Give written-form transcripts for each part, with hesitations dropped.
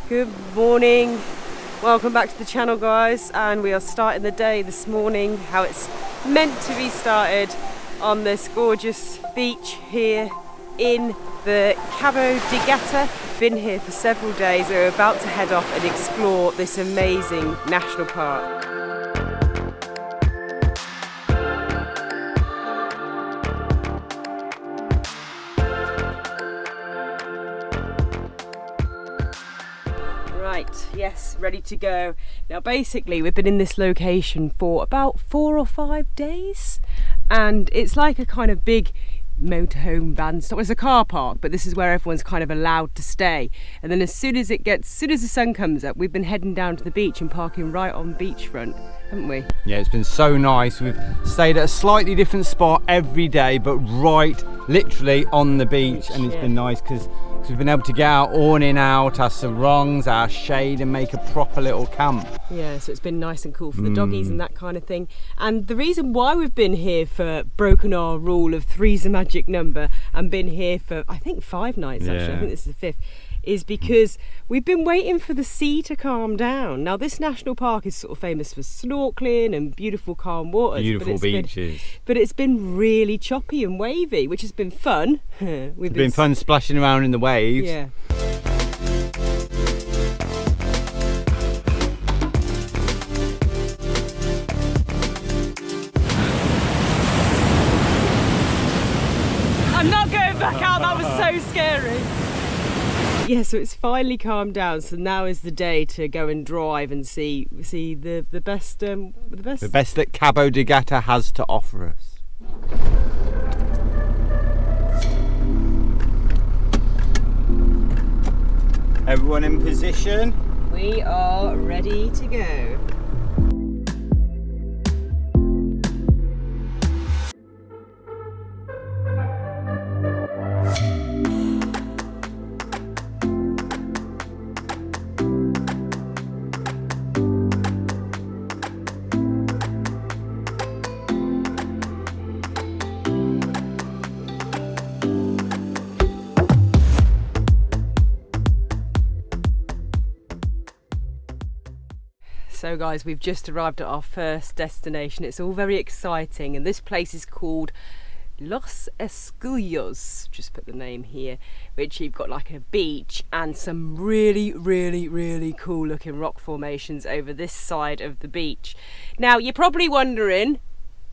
Good morning, welcome back to the channel guys, and we are starting the day this morning how it's meant to be started on this gorgeous beach here in the Cabo de Gata. Been here for several days. We're about to head off and explore this amazing national park. Right, yes, ready to go. Now basically we've been in this location for about 4 or 5 days, and it's like a kind of big motorhome van stop. It's a car park, but this is where everyone's kind of allowed to stay. And then as soon as the sun comes up, we've been heading down to the beach and parking right on beachfront, haven't we? Yeah, it's been so nice. We've stayed at a slightly different spot every day, but right literally on the beach, and it's been nice because we've been able to get our awning out, our sarongs, our shade, and make a proper little camp. Yeah, so it's been nice and cool for the doggies and that kind of thing. And the reason why we've been here for broken our rule of 3's a magic number and been here for I think 5 nights actually, I think this is the 5th, is because we've been waiting for the sea to calm down. Now this national park is sort of famous for snorkeling and beautiful calm waters. Beautiful beaches. But it's been really choppy and wavy, which has been fun. It's been fun splashing around in the waves. Yeah. I'm not going back out, that was so scary. Yeah, so it's finally calmed down, so now is the day to go and drive and see the best that Cabo de Gata has to offer us. Everyone in position? We are ready to go. So guys, we've just arrived at our first destination. It's all very exciting, and this place is called Los Escuyos. Just put the name here, which you've got like a beach and some really cool looking rock formations over this side of the beach. Now you're probably wondering,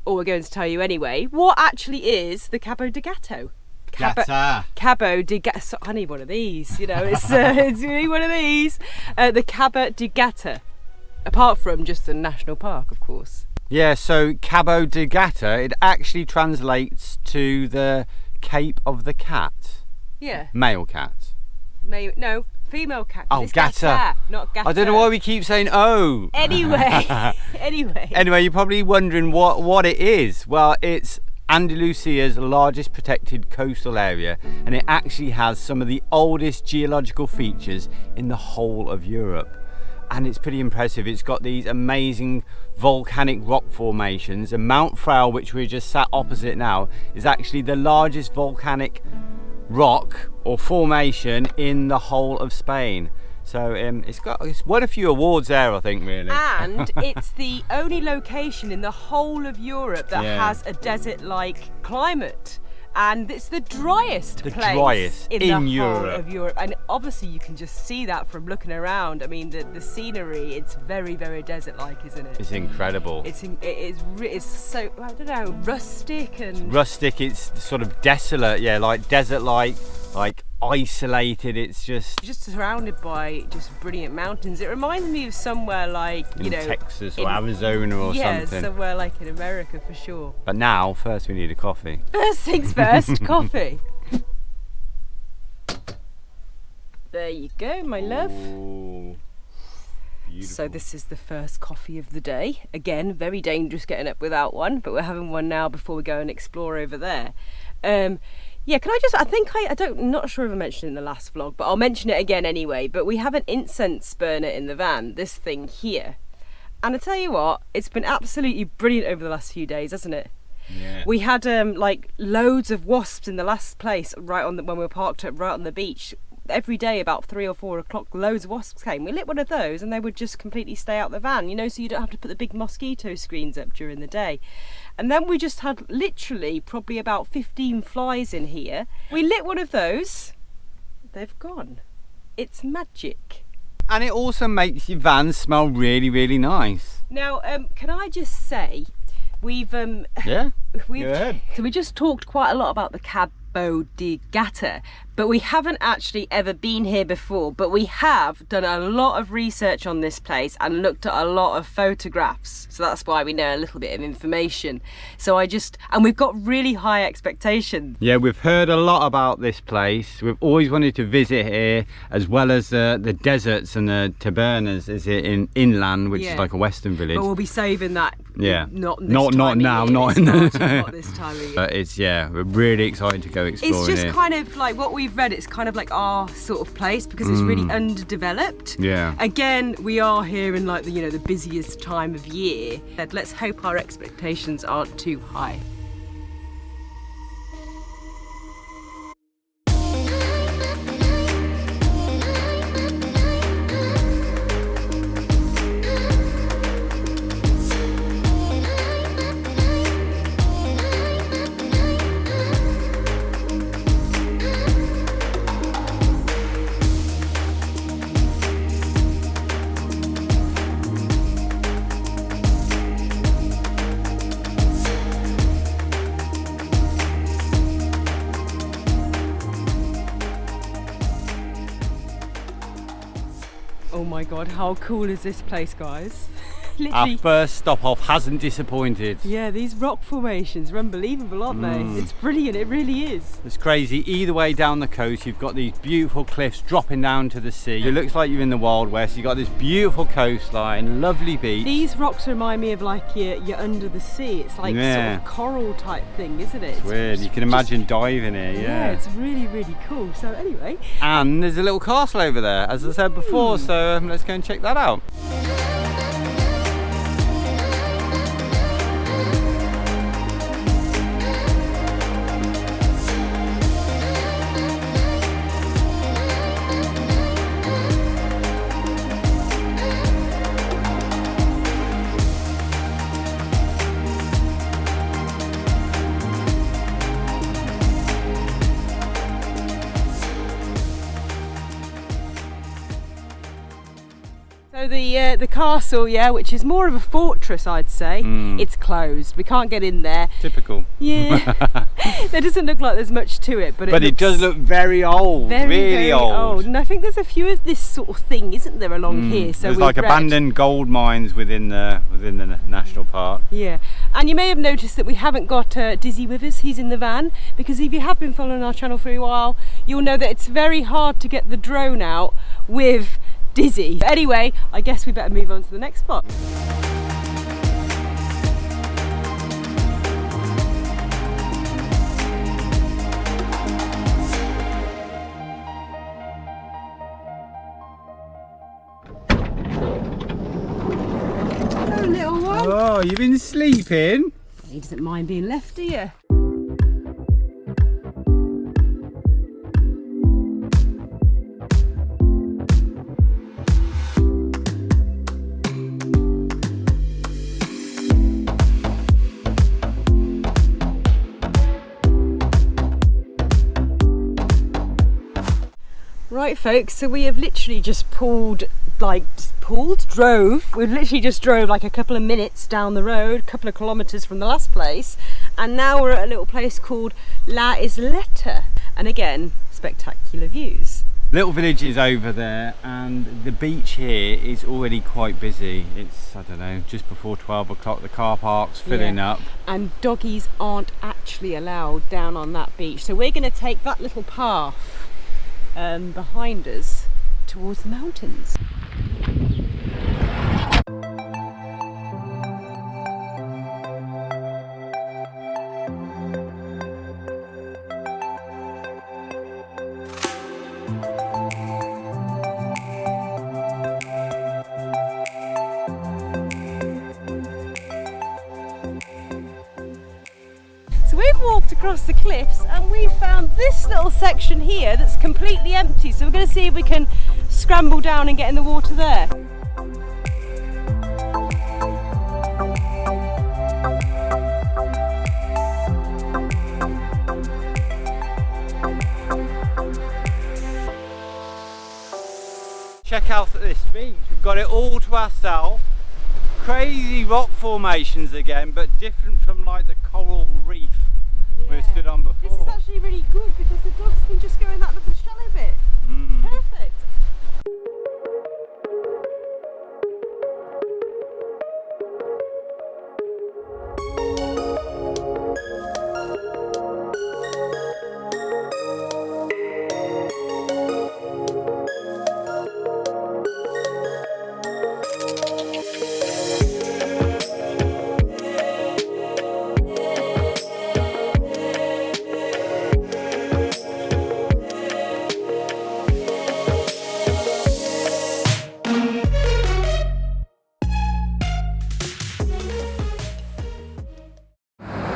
or we're going to tell you anyway, what actually is the Cabo de Gata? Cabo de Gata. So I need one of these, you know, it's really one of these. The Cabo de Gata. Apart from just the national park, of course. Yeah, so Cabo de Gata, it actually translates to the Cape of the Cat. Yeah. Male cat. No, female cat. Oh, Gata. Not Gata. I don't know why we keep saying oh. Anyway. Anyway, you're probably wondering what it is. Well, it's Andalusia's largest protected coastal area, and it actually has some of the oldest geological features in the whole of Europe. And it's pretty impressive. It's got these amazing volcanic rock formations, and Mount Frail, which we're just sat opposite now, is actually the largest volcanic rock or formation in the whole of Spain. So it's won a few awards there, I think, really. And it's the only location in the whole of Europe that has a desert-like climate. And it's the driest place in the whole of Europe. And obviously you can just see that from looking around. I mean, the scenery, it's very desert-like, isn't it? It's incredible. It's so, I don't know, rustic and... Rustic, it's sort of desolate, yeah, like desert-like, like isolated. It's just surrounded by just brilliant mountains. It reminds me of somewhere like, you know, Texas or Arizona or something. Yeah, somewhere like in America for sure. But now, first we need a coffee. First things first, coffee. There you go, my love. Ooh, beautiful. So this is the first coffee of the day. Again, very dangerous getting up without one, but we're having one now before we go and explore over there. Yeah, can I just, I'm not sure if I mentioned it in the last vlog, but I'll mention it again anyway. But we have an incense burner in the van, this thing here. And I tell you what, it's been absolutely brilliant over the last few days, hasn't it? Yeah. We had like loads of wasps in the last place, when we were parked up right on the beach. every day about 3 or 4 o'clock, loads of wasps came. We lit one of those and they would just completely stay out the van, you know, so you don't have to put the big mosquito screens up during the day. And then we just had literally probably about 15 flies in here. We lit one of those, they've gone. It's magic. And it also makes your van smell really, really nice. Now, can I just say, we've Yeah, go ahead. so we just talked quite a lot about the Cabo de Gata, but we haven't actually ever been here before. But we have done a lot of research on this place and looked at a lot of photographs, so that's why we know a little bit of information. So and we've got really high expectations. Yeah, we've heard a lot about this place. We've always wanted to visit here, as well as the deserts and the tabernas, is it, in inland, which is like a western village. But we'll be saving that. Yeah, not now, not this time of year. But it's, yeah, we're really excited to go exploring. It's just here. kind of like what we've read. It's kind of like our sort of place because it's really underdeveloped. Yeah. Again, we are here in like the busiest time of year. Let's hope our expectations aren't too high. Oh my god, how cool is this place, guys? Our first stop off hasn't disappointed. Yeah, these rock formations are unbelievable, aren't they? It's brilliant, it really is. It's crazy. Either way down the coast, you've got these beautiful cliffs dropping down to the sea. It looks like you're in the Wild West. You've got this beautiful coastline, lovely beach. These rocks remind me of like you're under the sea. It's like sort of coral type thing, isn't it? It's weird. You can imagine diving here, yeah. It's really, really cool. So anyway. And there's a little castle over there, as I said before, so let's go and check that out. So the castle, which is more of a fortress, I'd say, it's closed. We can't get in there. Typical. Yeah. There doesn't look like there's much to it, but it does look very old, really old. And I think there's a few of this sort of thing, isn't there, along here? So there's like abandoned gold mines within the national park. Yeah, and you may have noticed that we haven't got Dizzee with us. He's in the van, because if you have been following our channel for a while, you'll know that it's very hard to get the drone out with Dizzee. Anyway, I guess we better move on to the next spot. Hello, little one. Oh, you've been sleeping? He doesn't mind being left, do you? Right folks, so we have literally just drove. We've literally just drove like a couple of minutes down the road, a couple of kilometres from the last place, and now we're at a little place called La Isleta, and again, spectacular views. Little village is over there, and the beach here is already quite busy. It's, I don't know, just before 12 o'clock, the car park's filling up. And doggies aren't actually allowed down on that beach, so we're going to take that little path behind us towards the mountains. So So we've walked across the cliffs and we've found this little section here that's completely empty. So we're going to see if we can scramble down and get in the water there. Check out this beach, we've got it all to ourselves. Crazy rock formations again, but different from like the coral reef we stood on before. This is actually really good because the dogs can just go in that little shallow bit. Perfect.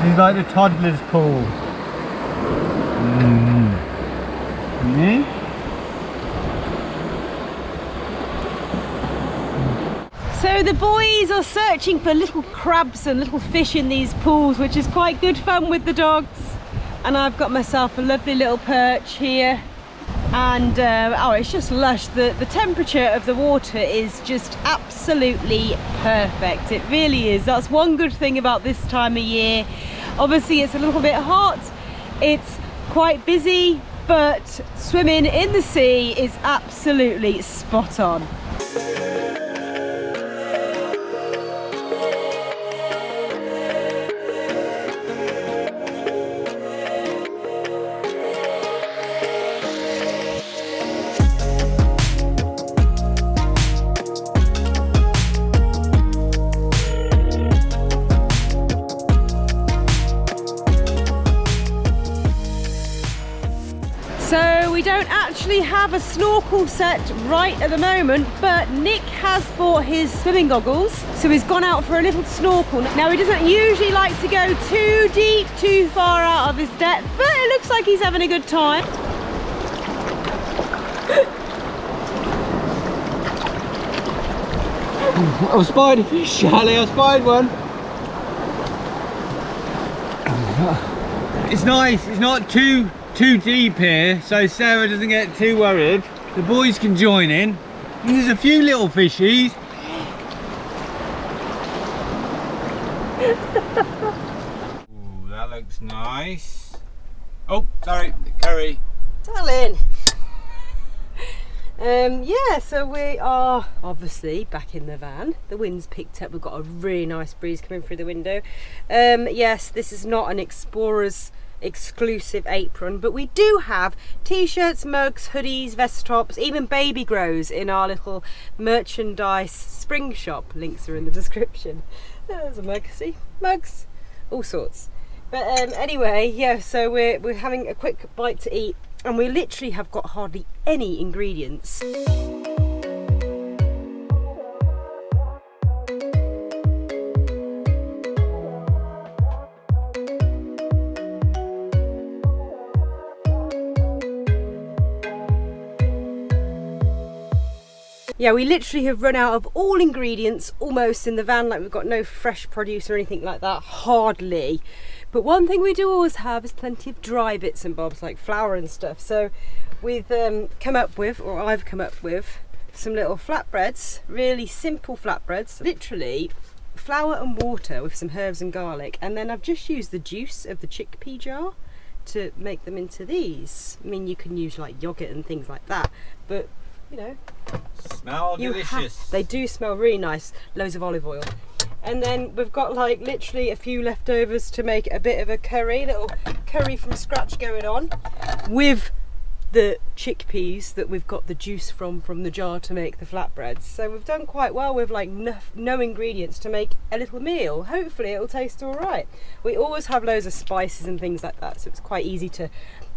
It's like the toddler's pool. So the boys are searching for little crabs and little fish in these pools, which is quite good fun with the dogs. And I've got myself a lovely little perch here. And oh, it's just lush. The temperature of the water is just absolutely perfect. It really is. That's one good thing about this time of year. Obviously it's a little bit hot, it's quite busy, but swimming in the sea is absolutely spot on. So we don't actually have a snorkel set right at the moment, but Nick has bought his swimming goggles, so he's gone out for a little snorkel. Now he doesn't usually like to go too deep, too far out of his depth, but it looks like he's having a good time. I spied a fish, Charlie, I spied one. It's nice, it's not too deep here, so Sarah doesn't get too worried. The boys can join in. And there's a few little fishies. Ooh, that looks nice. Oh, sorry, curry. Darling. Yeah, so we are obviously back in the van. The wind's picked up, we've got a really nice breeze coming through the window. Yes, this is not an explorer's exclusive apron, but we do have t-shirts, mugs, hoodies, vest tops, even baby grows in our little merchandise spring shop. Links are in the description. There's a mug, see? Mugs, all sorts. But anyway, yeah, so we're having a quick bite to eat, and we literally have got hardly any ingredients. Yeah, we literally have run out of all ingredients almost in the van. Like, we've got no fresh produce or anything like that, hardly. But one thing we do always have is plenty of dry bits and bobs like flour and stuff. So we've come up with, or I've come up with, some little flatbreads, really simple flatbreads, literally flour and water with some herbs and garlic. And then I've just used the juice of the chickpea jar to make them into these. I mean, you can use like yogurt and things like that, but you know, smell delicious. They do smell really nice. Loads of olive oil. And then we've got like literally a few leftovers to make a bit of a curry, little curry from scratch going on, with the chickpeas that we've got the juice from the jar to make the flatbreads. So we've done quite well with like no ingredients to make a little meal. Hopefully it'll taste all right. We always have loads of spices and things like that, so it's quite easy to,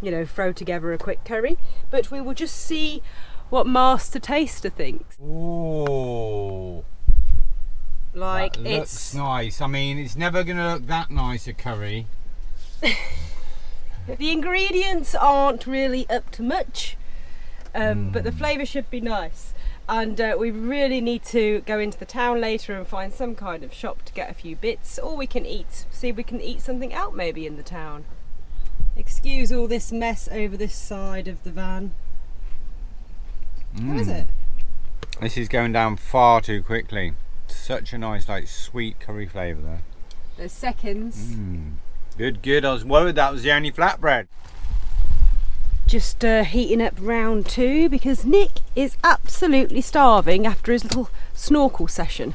you know, throw together a quick curry. But we will just see what Master Taster thinks. Ooh. Like, that looks nice. I mean, it's never gonna look that nice, a curry. The ingredients aren't really up to much, but the flavour should be nice. And we really need to go into the town later and find some kind of shop to get a few bits, or we can eat. See if we can eat something out maybe in the town. Excuse all this mess over this side of the van. How is it? This is going down far too quickly. Such a nice, like, sweet curry flavour there. There's seconds. Good, good. I was worried that was the only flatbread. Just heating up round 2 because Nick is absolutely starving after his little snorkel session.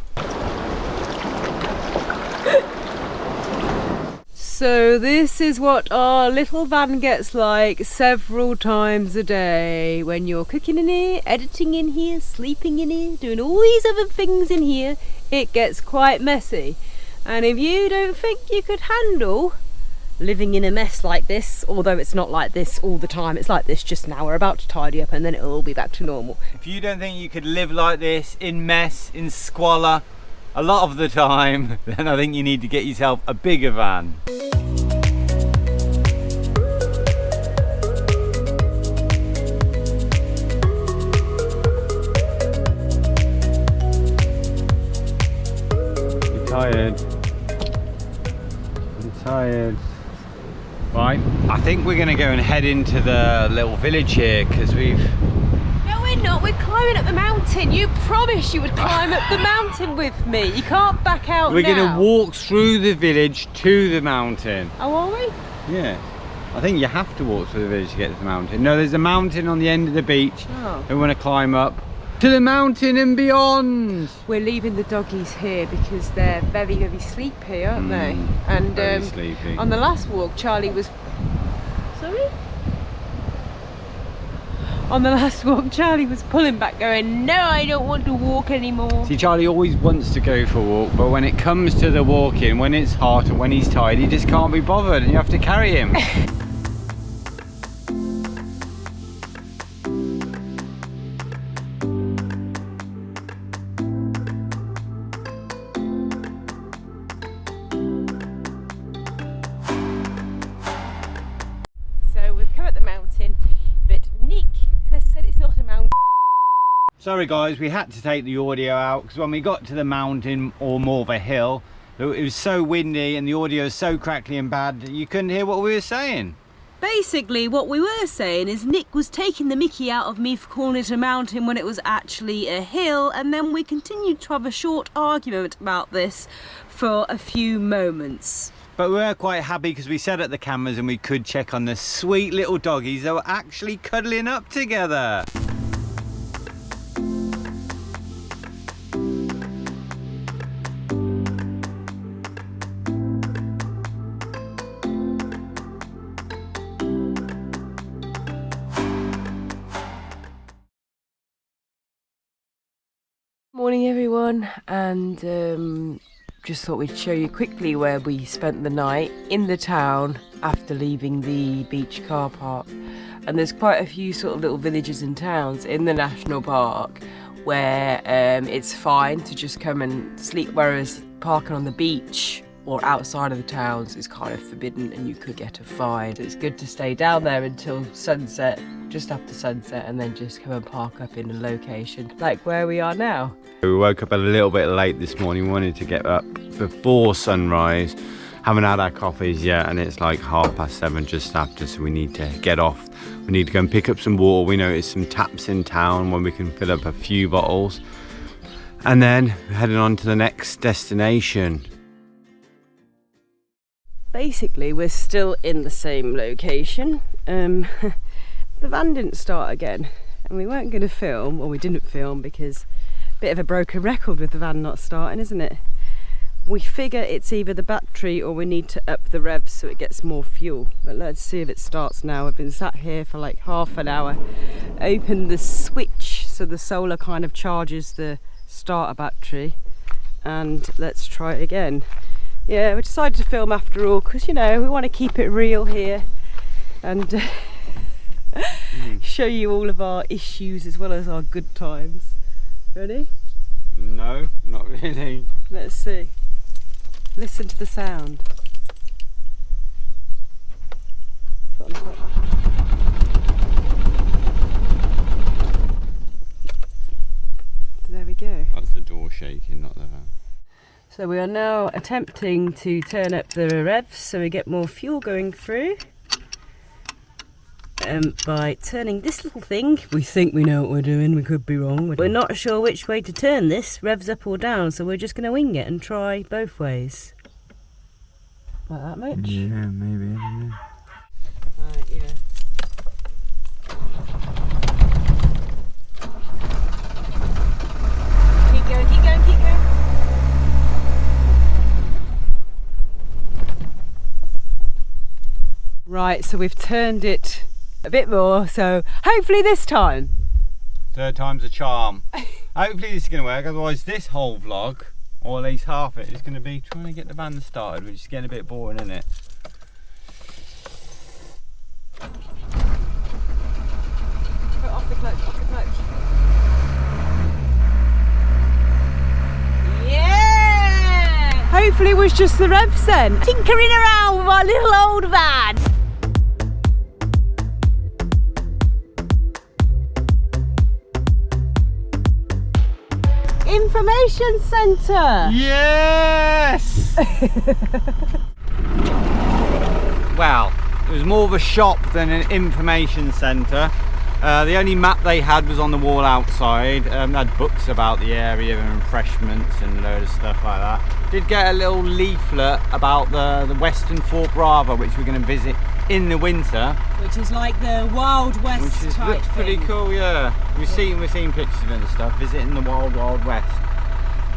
So this is what our little van gets like several times a day when you're cooking in here, editing in here, sleeping in here, doing all these other things in here. It gets quite messy, and if you don't think you could handle living in a mess like this, although it's not like this all the time, it's like this just now, we're about to tidy up and then it'll all be back to normal. If you don't think you could live like this, in mess, in squalor, a lot of the time, then I think you need to get yourself a bigger van. You're tired. You're tired. Right, I think we're going to go and head into the little village here because we've... No, we're not. We're climbing up the mountain. You promised you would climb up the mountain with me. You can't back out We're now. going to walk through the village to the mountain. Oh, are we? Yeah. I think you have to walk through the village to get to the mountain. No, there's a mountain on the end of the beach. Oh. We want to climb up to the mountain and beyond. We're leaving the doggies here because they're very, very sleepy, aren't they? And very sleepy. on the last walk, Charlie was... Sorry? On the last walk, Charlie was pulling back going, no, I don't want to walk anymore. See, Charlie always wants to go for a walk, but when it comes to the walking, when it's hot and when he's tired, he just can't be bothered and you have to carry him. So we've come up the mountain, but Nick has said it's not a mountain. Sorry guys, we had to take the audio out because when we got to the mountain, or more of a hill, it was so windy and the audio was so crackly and bad that you couldn't hear what we were saying. Basically, what we were saying is Nick was taking the mickey out of me for calling it a mountain when it was actually a hill, and then we continued to have a short argument about this for a few moments. But we were quite happy because we set up the cameras and we could check on the sweet little doggies that were actually cuddling up together. Morning everyone, and just thought we'd show you quickly where we spent the night in the town after leaving the beach car park. And there's quite a few sort of little villages and towns in the national park where it's fine to just come and sleep, whereas parking on the beach or outside of the towns is kind of forbidden and you could get a fine. It's good to stay down there until sunset, just after sunset, and then just come and park up in a location like where we are now. We woke up a little bit late this morning. We wanted to get up before sunrise. Haven't had our coffees yet and it's like 7:30 just after, so we need to get off. We need to go and pick up some water. We noticed some taps in town where we can fill up a few bottles, and then we're heading on to the next destination. Basically, we're still in the same location. The van didn't start again and we weren't going to film, or we didn't film because a bit of a broken record with the van not starting, isn't it? We figure it's either the battery or we need to up the revs so it gets more fuel. But let's see if it starts now. We've been sat here for like half an hour. Open the switch so the solar kind of charges the starter battery, and let's try it again. Yeah, we decided to film after all because, you know, we want to keep it real here and show you all of our issues as well as our good times. Ready? No, not really. Let's see. Listen to the sound. on top. There we go. That's the door shaking, not the van. So we are now attempting to turn up the revs so we get more fuel going through. By turning this little thing. We think we know what we're doing, we could be wrong. We're not sure which way to turn this, revs up or down, so we're just going to wing it and try both ways. Like that much? Yeah, maybe. Yeah. Right, yeah. Keep going, keep going, keep going. Right, so we've turned it a bit more, so hopefully this time. Third time's a charm. Hopefully this is going to work, otherwise this whole vlog, or at least half it, is going to be trying to get the van started, which is getting a bit boring, isn't it? Off the clutch, off the clutch. Yeah! Hopefully it was just the revs then. Tinkering around with my little old van. Information centre! Yes! Well, it was more of a shop than an information centre. The only map they had was on the wall outside. They had books about the area and refreshments and a load of stuff like that. Did get a little leaflet about the Western Fort Brava, which we're going to visit in the winter. Which is like the Wild West Which type looks pretty thing. cool, yeah. We've seen pictures of it and stuff, visiting the Wild West.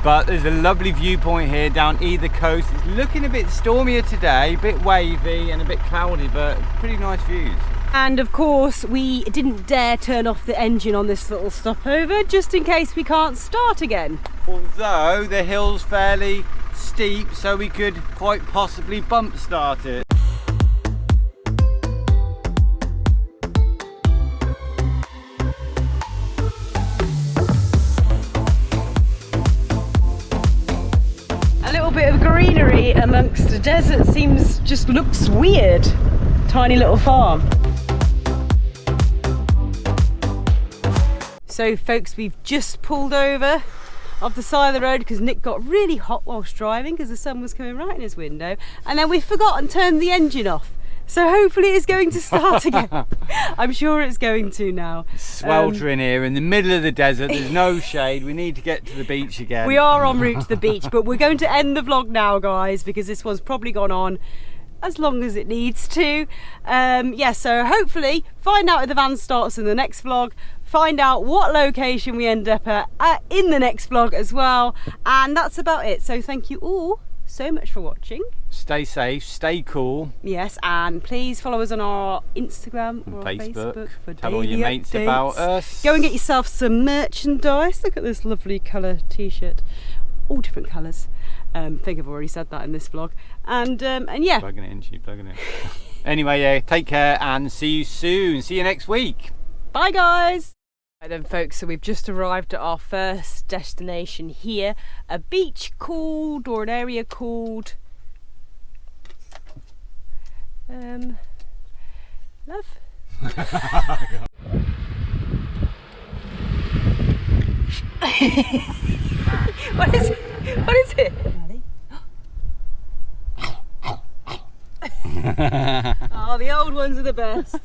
But there's a lovely viewpoint here down either coast. It's looking a bit stormier today, a bit wavy and a bit cloudy, but pretty nice views. And of course we didn't dare turn off the engine on this little stopover just in case we can't start again. Although the hill's fairly steep, so we could quite possibly bump start it. A little bit of greenery amongst the desert just looks weird. Tiny little farm. So folks, we've just pulled over off the side of the road because Nick got really hot whilst driving because the sun was coming right in his window, and then we forgot and turned the engine off. So hopefully it's going to start again. I'm sure it's going to now. Sweltering here in the middle of the desert, there's no shade, we need to get to the beach again. We are en route to the beach, but we're going to end the vlog now, guys, because this one's probably gone on as long as it needs to. Yeah, so hopefully find out if the van starts in the next vlog, find out what location we end up at in the next vlog as well, and that's about it. So thank you all so much for watching. Stay safe, stay cool. Yes, and please follow us on our Instagram or Facebook for Tell all your mates updates. about us. Go and get yourself some merchandise. Look at this lovely colour t-shirt, all different colours. I think I've already said that in this vlog, and yeah. Plugging it in, she's plugging it. Anyway, yeah, take care and see you soon. See you next week. Bye, guys. Right then, folks, so we've just arrived at our first destination here, a beach called, or an area called Love. What is it? What is it? Oh, the old ones are the best.